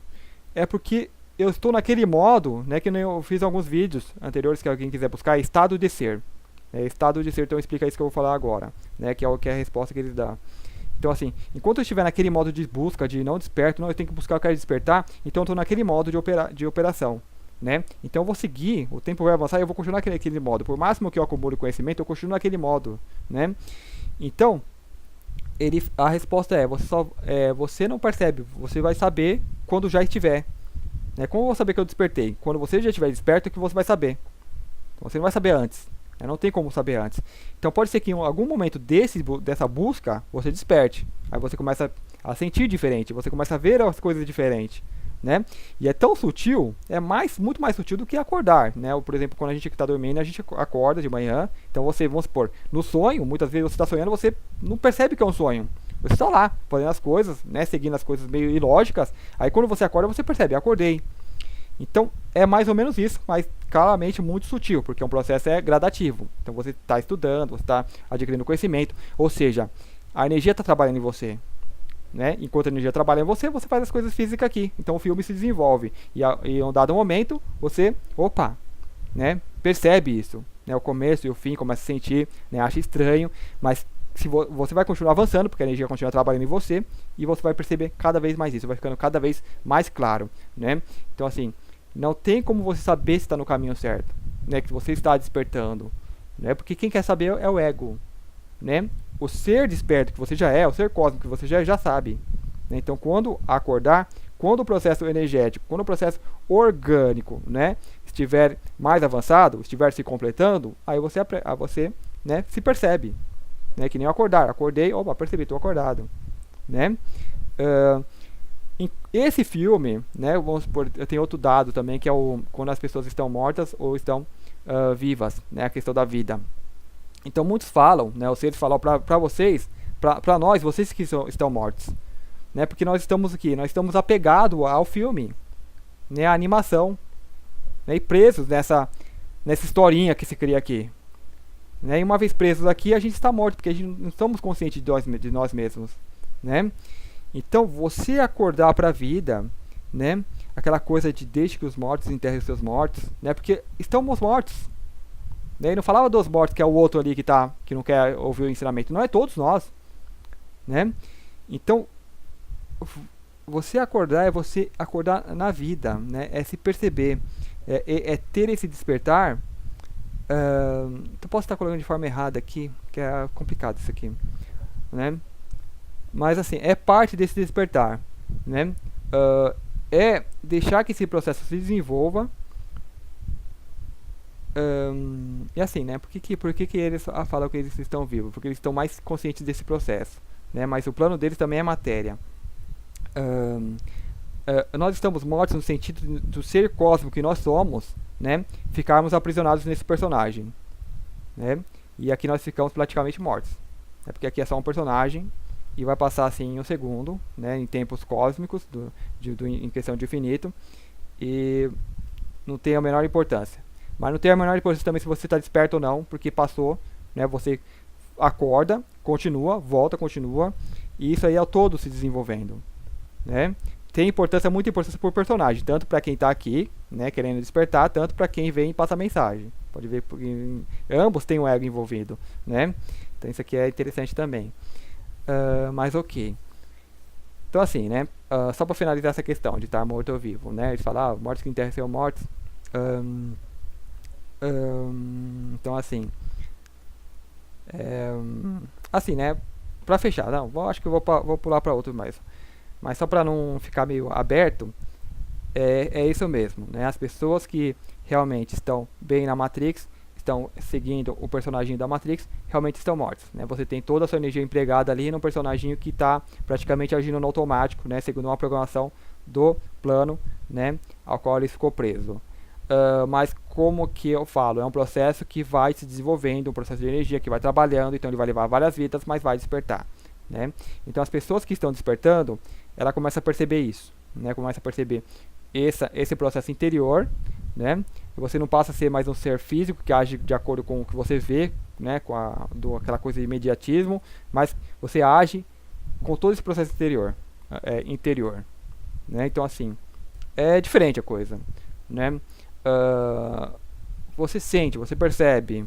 é porque eu estou naquele modo, né? Que eu fiz alguns vídeos anteriores que alguém quiser buscar, estado de ser. Estado de ser, então explica isso que eu vou falar agora, né? Que é a resposta que eles dão. Então, assim, enquanto eu estiver naquele modo de busca, de não desperto, não, eu tenho que buscar, eu quero despertar, então eu estou naquele modo de operação, né? Então eu vou seguir, o tempo vai avançar e eu vou continuar naquele modo. Por máximo que eu acumule conhecimento, eu continuo naquele modo, né? Então, a resposta é, você não percebe, você vai saber quando já estiver. Né? Como eu vou saber que eu despertei? Quando você já estiver desperto, é que você vai saber. Então, você não vai saber antes. Né? Não tem como saber antes. Então pode ser que em algum momento dessa busca, você desperte. Aí você começa a sentir diferente, você começa a ver as coisas diferentes. Né? E é tão sutil, muito mais sutil do que acordar, né? Por exemplo, quando a gente está dormindo, a gente acorda de manhã, então vamos supor, no sonho, muitas vezes você está sonhando, você não percebe que é um sonho. Você está lá, fazendo as coisas, né? Seguindo as coisas meio ilógicas, aí quando você acorda, você percebe, acordei. Então, é mais ou menos isso, mas claramente muito sutil, porque um processo é gradativo. Então, você está estudando, você está adquirindo conhecimento, ou seja, a energia está trabalhando em você. Né? Enquanto a energia trabalha em você, você faz as coisas físicas aqui. Então o filme se desenvolve. E em um dado momento, você, né? Percebe isso. Né? O começo e o fim, começa a sentir, né? Acha estranho, mas você vai continuar avançando, porque a energia continua trabalhando em você, e você vai perceber cada vez mais isso, vai ficando cada vez mais claro. Né? Então assim, não tem como você saber se está no caminho certo, né? Que você está despertando. Né? Porque quem quer saber é o ego. Né? O ser desperto que você já é, o ser cósmico que você já sabe. Né? Então, quando acordar, quando o processo energético, quando o processo orgânico, né, estiver mais avançado, estiver se completando, aí você né, se percebe. Né? Que nem eu acordar. Acordei, percebi, estou acordado. Né? Esse filme, né, vamos supor, eu tenho outro dado também, que é quando as pessoas estão mortas ou estão vivas, né, a questão da vida. Então muitos falam, né, os seres falam para vocês, para nós, vocês que estão mortos, né, porque nós estamos aqui, nós estamos apegados ao filme, né, à animação, né, e presos nessa historinha que se cria aqui. Né, e uma vez presos aqui, a gente está morto, porque a gente não estamos conscientes de nós mesmos. Né? Então você acordar para a vida, né, aquela coisa de deixe que os mortos enterrem os seus mortos, né, porque estamos mortos. Né? E não falava dos mortos, que é o outro ali que não quer ouvir o ensinamento. Não, é todos nós. Né? Então, você acordar é você acordar na vida. Né? É se perceber. É ter esse despertar. Eu posso estar colocando de forma errada aqui, que é complicado isso aqui. Né? Mas assim, é parte desse despertar. Né? É deixar que esse processo se desenvolva. E assim, né? Por que eles falam que eles estão vivos? Porque eles estão mais conscientes desse processo, né? Mas o plano deles também é matéria. Nós estamos mortos no sentido do ser cósmico que nós somos, né? Ficarmos aprisionados nesse personagem, né? E aqui nós ficamos praticamente mortos, né? Porque aqui é só um personagem e vai passar assim em um segundo, né? Em tempos cósmicos, em questão de infinito, e não tem a menor importância. Mas não tem a menor importância também se você está desperto ou não, porque passou, né? Você acorda, continua, volta, continua, e isso aí é o todo se desenvolvendo, né? Tem muita importância por personagem, tanto para quem está aqui, né, querendo despertar, tanto para quem vem e passa mensagem. Pode ver que ambos têm o ego envolvido, né? Então isso aqui é interessante também. Mas ok. Então assim, né, só para finalizar essa questão de estar morto ou vivo, né, eles falam, mortos que enterram são mortos. Ahn, então assim, né, para fechar, não, acho que eu vou pular para outro mais. Mas só para não ficar meio aberto, é isso mesmo, né? As pessoas que realmente estão bem na Matrix, estão seguindo o personagem da Matrix, realmente estão mortos, né? Você tem toda a sua energia empregada ali no personagem que está praticamente agindo no automático, né? Segundo uma programação do plano, né? Ao qual ele ficou preso. Mas como que eu falo, é um processo que vai se desenvolvendo, um processo de energia que vai trabalhando, então ele vai levar várias vidas, mas vai despertar, né? Então as pessoas que estão despertando, ela começa a perceber isso, né? Começa a perceber esse processo interior, né? Você não passa a ser mais um ser físico que age de acordo com o que você vê, né? Com aquela coisa de imediatismo, mas você age com todo esse processo interior, né? Então assim, é diferente a coisa, né? Você sente, você percebe,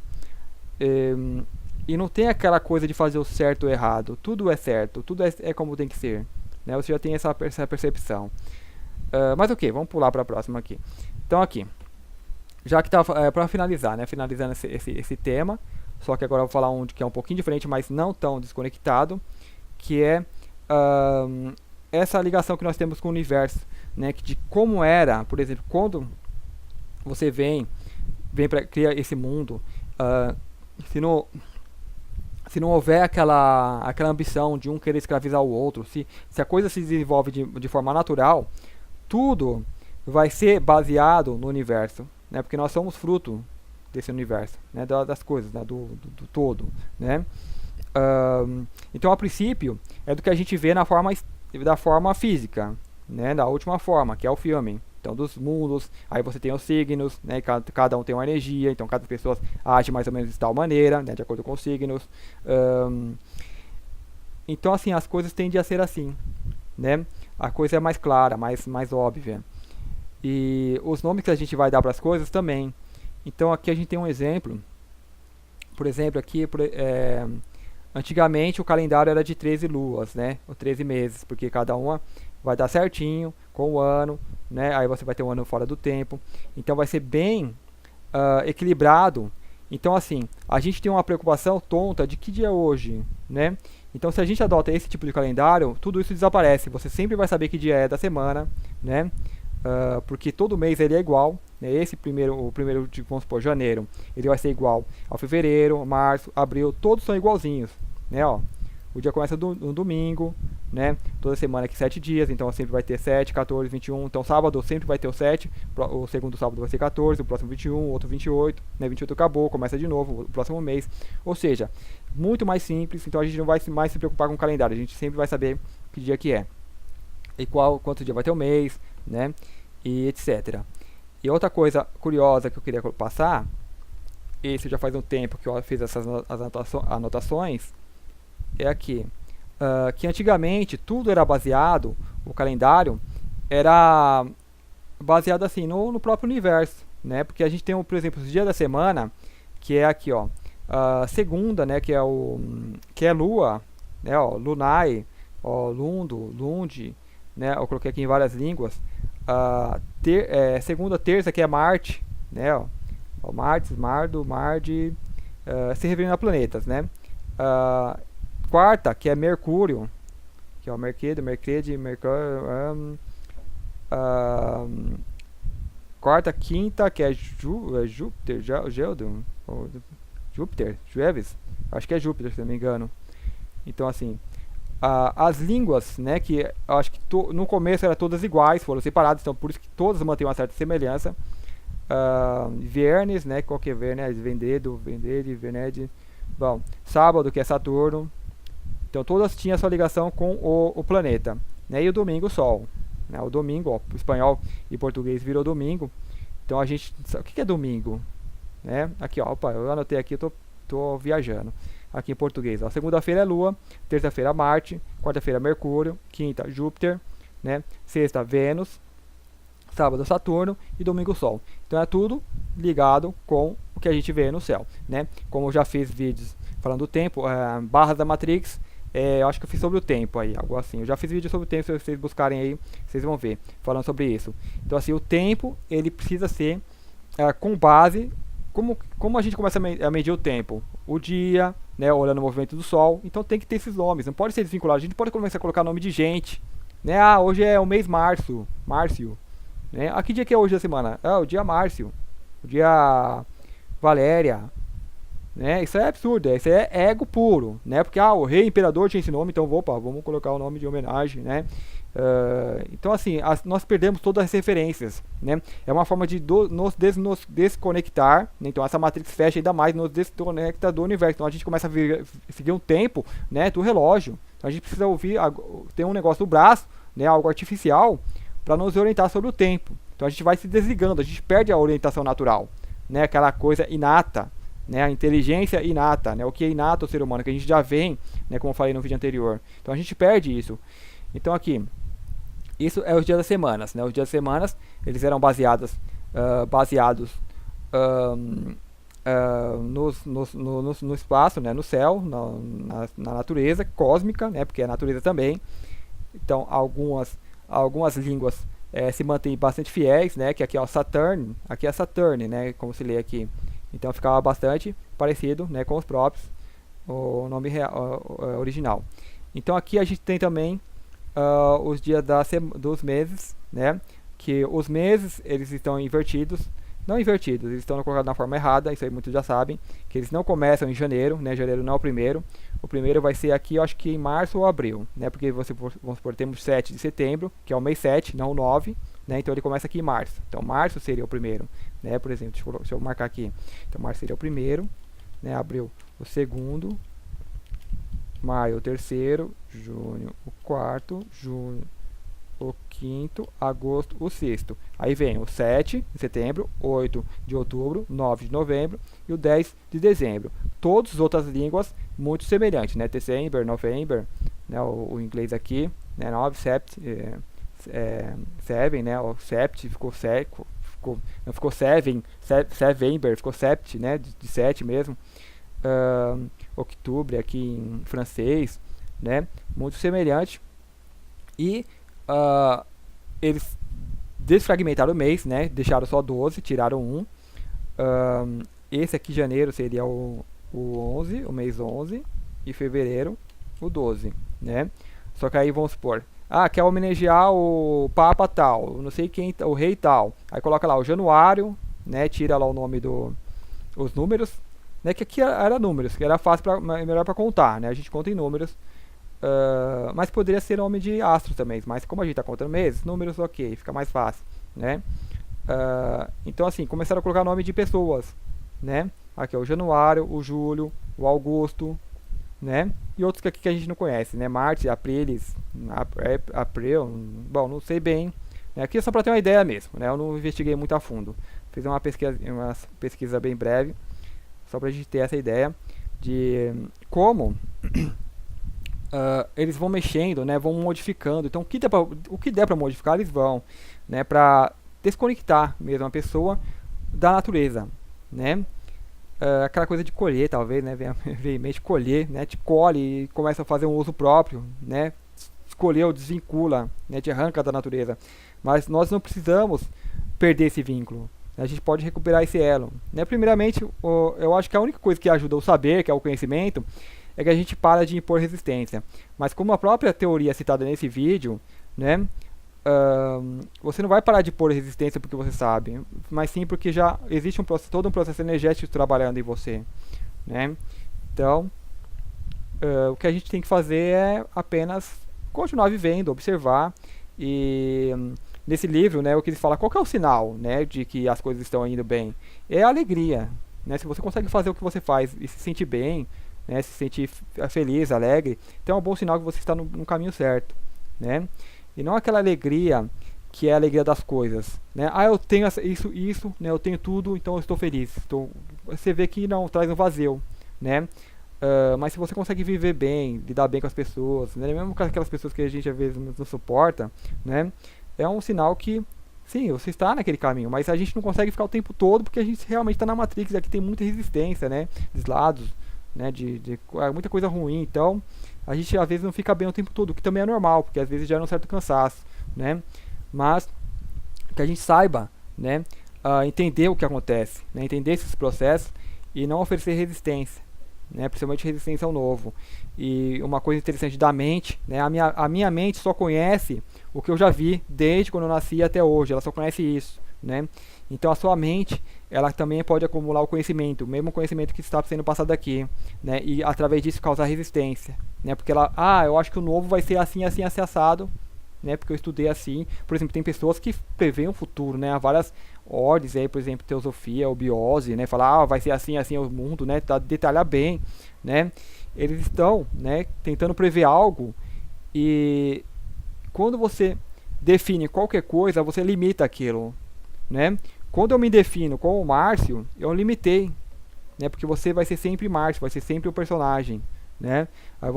e não tem aquela coisa de fazer o certo ou errado. Tudo é certo, tudo é como tem que ser, né? Você já tem essa percepção. Mas ok, vamos pular para a próxima aqui. Então aqui, já que tá para finalizar, né? Finalizando esse tema, só que agora eu vou falar um que é um pouquinho diferente, mas não tão desconectado, que é essa ligação que nós temos com o universo, né? De como era, por exemplo, quando você vem para criar esse mundo, se não houver aquela ambição de um querer escravizar o outro, se a coisa se desenvolve de forma natural, tudo vai ser baseado no universo, né? Porque nós somos fruto desse universo, né? Das coisas, né? do todo, né? Então, a princípio, é do que a gente vê da forma física, né? Da última forma, que é o filme. Então, dos mundos, aí você tem os signos, né? Cada um tem uma energia, então cada pessoa age mais ou menos de tal maneira, né? De acordo com os signos. Então, assim, as coisas tendem a ser assim, né? A coisa é mais clara, mais óbvia. E os nomes que a gente vai dar para as coisas também. Então, aqui a gente tem um exemplo. Por exemplo, aqui, antigamente o calendário era de 13 luas, né? Ou 13 meses, porque cada uma vai dar certinho com o ano, né? Aí você vai ter um ano fora do tempo. Então vai ser bem equilibrado. Então assim, a gente tem uma preocupação tonta de que dia é hoje, né? Então se a gente adota esse tipo de calendário, tudo isso desaparece. Você sempre vai saber que dia é da semana, né? Porque todo mês ele é igual, né? O primeiro de, vamos supor, janeiro, ele vai ser igual ao fevereiro, março, abril, todos são igualzinhos, né? Ó, o dia começa no domingo, né? Toda semana aqui 7 dias, então sempre vai ter 7, 14, 21. Então sábado sempre vai ter o 7, o segundo sábado vai ser 14, o próximo 21, o outro 28, né? 28 acabou, começa de novo o próximo mês. Ou seja, muito mais simples, então a gente não vai mais se preocupar com o calendário, a gente sempre vai saber que dia que é. E quanto dia vai ter o mês, né? E etc. E outra coisa curiosa que eu queria passar, esse já faz um tempo que eu fiz essas anotações, é aqui. Que antigamente tudo era baseado, o calendário era baseado assim no próprio universo, né? Porque a gente tem, por exemplo, os dias da semana, que é aqui, ó, segunda, né? Que é lua, né? Ó, lunai, ó, lundo, lundi, né? Eu coloquei aqui em várias línguas. Segunda, terça, que é Marte, né? Ó, Martes, Mardo, Marde, se referindo a planetas, né? Quarta, que é Mercúrio, que é o Mercúrio, quarta, quinta, que é Júpiter, Júpiter, Jueves, acho que é Júpiter, se não me engano. Então, assim, as línguas, né, que eu acho que no começo eram todas iguais, foram separadas, então por isso que todas mantêm uma certa semelhança. Viernes, né, qual que é Viernes? Vendedo, Venede. Bom, sábado, que é Saturno. Então todas tinham sua ligação com o planeta, né? E o domingo, o Sol, né? O domingo, ó, espanhol e português virou domingo. Então a gente, o que é domingo, né? Aqui, ó, opa, eu anotei aqui, eu tô viajando. Aqui em português, ó, segunda-feira é Lua, terça-feira Marte, quarta-feira Mercúrio, quinta Júpiter, né? Sexta Vênus, sábado Saturno e domingo Sol. Então é tudo ligado com o que a gente vê no céu, né? Como eu já fiz vídeos falando do tempo, barras da Matrix eu acho que eu fiz sobre o tempo aí, algo assim. Eu já fiz vídeo sobre o tempo, se vocês buscarem aí, vocês vão ver, falando sobre isso. Então assim, o tempo, ele precisa ser com base, como a gente começa a medir o tempo? O dia, né, olhando o movimento do sol, então tem que ter esses nomes, não pode ser desvinculado, a gente pode começar a colocar nome de gente, né, hoje é o mês Márcio, né, que dia que é hoje da semana? O dia Márcio, o dia Valéria, né? Isso é absurdo, isso é ego puro, né? Porque o rei imperador tinha esse nome, então vamos colocar o nome de homenagem, né? Então assim, nós perdemos todas as referências, né? É uma forma de nos desconectar, né? Então essa Matrix fecha ainda mais, nos desconecta do universo. Então a gente começa a seguir um tempo, né, do relógio. Então a gente precisa ter um negócio no braço, né, algo artificial, para nos orientar sobre o tempo. Então a gente vai se desligando, a gente perde a orientação natural, né? Aquela coisa inata, né, a inteligência inata, né, o que é inato ao ser humano, que a gente já vem, né, como eu falei no vídeo anterior. Então a gente perde isso. Então aqui, isso é os dias das semanas, né? Os dias das semanas, eles eram baseados no espaço, né, no céu, na natureza cósmica, né, porque é a natureza também. Então algumas línguas se mantêm bastante fiéis, né, que aqui é o Saturn, aqui é Saturn, né, como se lê aqui. Então ficava bastante parecido, né, com os próprios, o nome original. Então aqui a gente tem também os dias dos meses, né, que os meses eles estão invertidos, não invertidos, eles estão colocados na forma errada, isso aí muitos já sabem, que eles não começam em janeiro, né, janeiro não é o primeiro vai ser aqui, eu acho que em março ou abril, né, porque vamos supor, temos 7 de setembro, que é o mês 7, não o 9, né, então ele começa aqui em março, então março seria o primeiro, né, por exemplo, deixa eu marcar aqui, então março seria o primeiro, né, abril o segundo, maio o terceiro, junho o quarto, junho o quinto, agosto o sexto. Aí vem o 7 de setembro, 8 de outubro, 9 de novembro e o 10 de dezembro. Todas as outras línguas muito semelhantes, né? December, November, né? O inglês aqui, né? 9, 7, 7, né? O sept ficou não ficou 7, Sevember, ficou sept, né? De 7 mesmo. Outubro aqui em francês, né? Muito semelhante. E eles desfragmentaram o mês, né? Deixaram só 12, tiraram 1. Esse aqui, janeiro, seria o 11, o mês 11, e fevereiro, o 12, né? Só que aí vamos supor, quer homenagear o Papa tal, não sei quem, o rei tal. Aí coloca lá o januário, né? Tira lá o nome os números, né? Que aqui era números, que era fácil, melhor para contar, né? A gente conta em números. Mas poderia ser nome de astros também, mas como a gente está contando meses, números ok, fica mais fácil, né? Então assim, começaram a colocar nome de pessoas, né? Aqui é o Januário, o Júlio, o Augusto, né? E outros que aqui que a gente não conhece, né? Marte, Aprilis, April, bom, não sei bem, né? Aqui é só para ter uma ideia mesmo, né? Eu não investiguei muito a fundo, fiz uma pesquisa bem breve, só para a gente ter essa ideia de como eles vão mexendo, né, vão modificando. Então o que der para modificar eles vão, né, para desconectar mesmo a pessoa da natureza, né? Aquela coisa de colher, talvez, né, vem em mente colher, né, te colhe e começa a fazer um uso próprio, né? Escolheu, desvincula, né, te arranca da natureza. Mas nós não precisamos perder esse vínculo. A gente pode recuperar esse elo, né? Primeiramente, eu acho que a única coisa que ajuda o saber, que é o conhecimento, é que a gente para de impor resistência. Mas como a própria teoria citada nesse vídeo, né, você não vai parar de impor resistência porque você sabe, mas sim porque já existe todo um processo energético trabalhando em você, né? Então, o que a gente tem que fazer é apenas continuar vivendo, observar. E nesse livro, né, o que eles falam, qual que é o sinal, né, de que as coisas estão indo bem? É a alegria, né? Se você consegue fazer o que você faz e se sentir bem, né, se sentir feliz, alegre, então é um bom sinal que você está no caminho certo, né? E não aquela alegria que é a alegria das coisas, né? Eu tenho isso, né? Eu tenho tudo, então eu estou feliz. Você vê que não, traz um vazio, né? Mas se você consegue viver bem, lidar bem com as pessoas, né? Mesmo com aquelas pessoas que a gente às vezes não suporta, né? É um sinal que, sim, você está naquele caminho, mas a gente não consegue ficar o tempo todo porque a gente realmente está na Matrix, aqui tem muita resistência, né? Dos lados, né, muita coisa ruim. Então a gente às vezes não fica bem o tempo todo, o que também é normal, porque às vezes gera um certo cansaço, né? Mas que a gente saiba, né, entender o que acontece, né, entender esses processos e não oferecer resistência, né, principalmente resistência ao novo. E uma coisa interessante da mente, né, a minha mente só conhece o que eu já vi desde quando eu nasci até hoje, ela só conhece isso, né? Então a sua mente, ela também pode acumular o conhecimento, o mesmo conhecimento que está sendo passado aqui, né, e através disso causar resistência, né, porque ela, eu acho que o novo vai ser assim, assim, assim, assado, né, porque eu estudei assim. Por exemplo, tem pessoas que preveem o futuro, né, há várias ordens aí, por exemplo, teosofia ou biose, né, falar, vai ser assim, assim o mundo, né, detalhar bem, né, eles estão, né, tentando prever algo. E quando você define qualquer coisa, você limita aquilo, né. Quando eu me defino como Márcio, eu limitei, né, porque você vai ser sempre Márcio, vai ser sempre o personagem, né?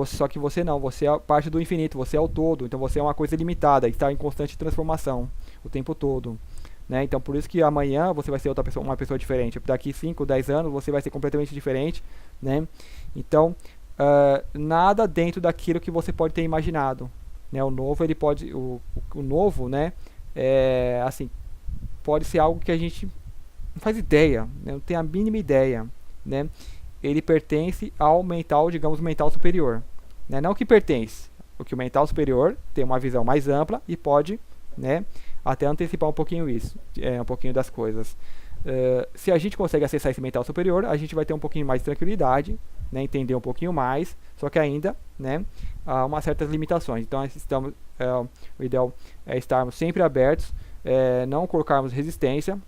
Só que você não, você é parte do infinito, você é o todo, então você é uma coisa limitada, está em constante transformação o tempo todo, né? Então por isso que amanhã você vai ser outra pessoa, uma pessoa diferente, daqui 5, 10 anos você vai ser completamente diferente, né? Então nada dentro daquilo que você pode ter imaginado, né? O novo ele pode, o novo, né? Assim, pode ser algo que a gente não faz ideia, né? Não tem a mínima ideia, né? Ele pertence ao mental, digamos, mental superior, né? Não que pertence, porque o mental superior tem uma visão mais ampla e pode, né, até antecipar um pouquinho isso, um pouquinho das coisas. Se a gente consegue acessar esse mental superior, a gente vai ter um pouquinho mais de tranquilidade, né, entender um pouquinho mais, só que ainda, né, há umas certas limitações. Então o ideal é estarmos sempre abertos, não colocarmos resistência.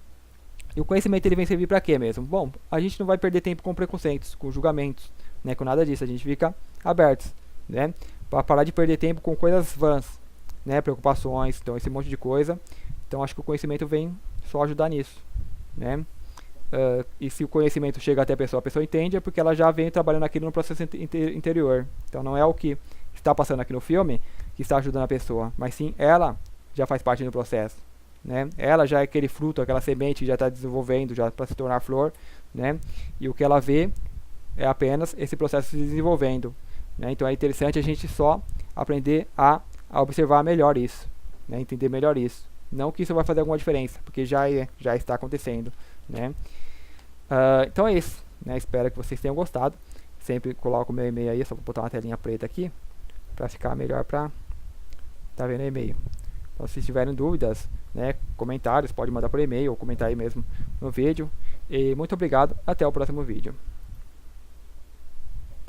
E o conhecimento ele vem servir para quê mesmo? Bom, a gente não vai perder tempo com preconceitos, com julgamentos, né, com nada disso. A gente fica abertos, né, para parar de perder tempo com coisas vãs, né, preocupações, então esse monte de coisa. Então acho que o conhecimento vem só ajudar nisso, né. E se o conhecimento chega até a pessoa entende, é porque ela já vem trabalhando aquilo no processo interior. Então não é o que está passando aqui no filme que está ajudando a pessoa, mas sim ela já faz parte do processo, né? Ela já é aquele fruto, aquela semente que já está desenvolvendo já para se tornar flor, né? E o que ela vê é apenas esse processo se desenvolvendo, né? Então é interessante a gente só aprender a observar melhor isso, né? Entender melhor isso. Não que isso vai fazer alguma diferença, porque já está acontecendo, né? Então é isso, né? Espero que vocês tenham gostado. Sempre coloco o meu e-mail aí, só vou botar uma telinha preta aqui para ficar melhor para tá vendo o e-mail. Então, se tiverem dúvidas, né, comentários, pode mandar por e-mail ou comentar aí mesmo no vídeo. E muito obrigado, até o próximo vídeo.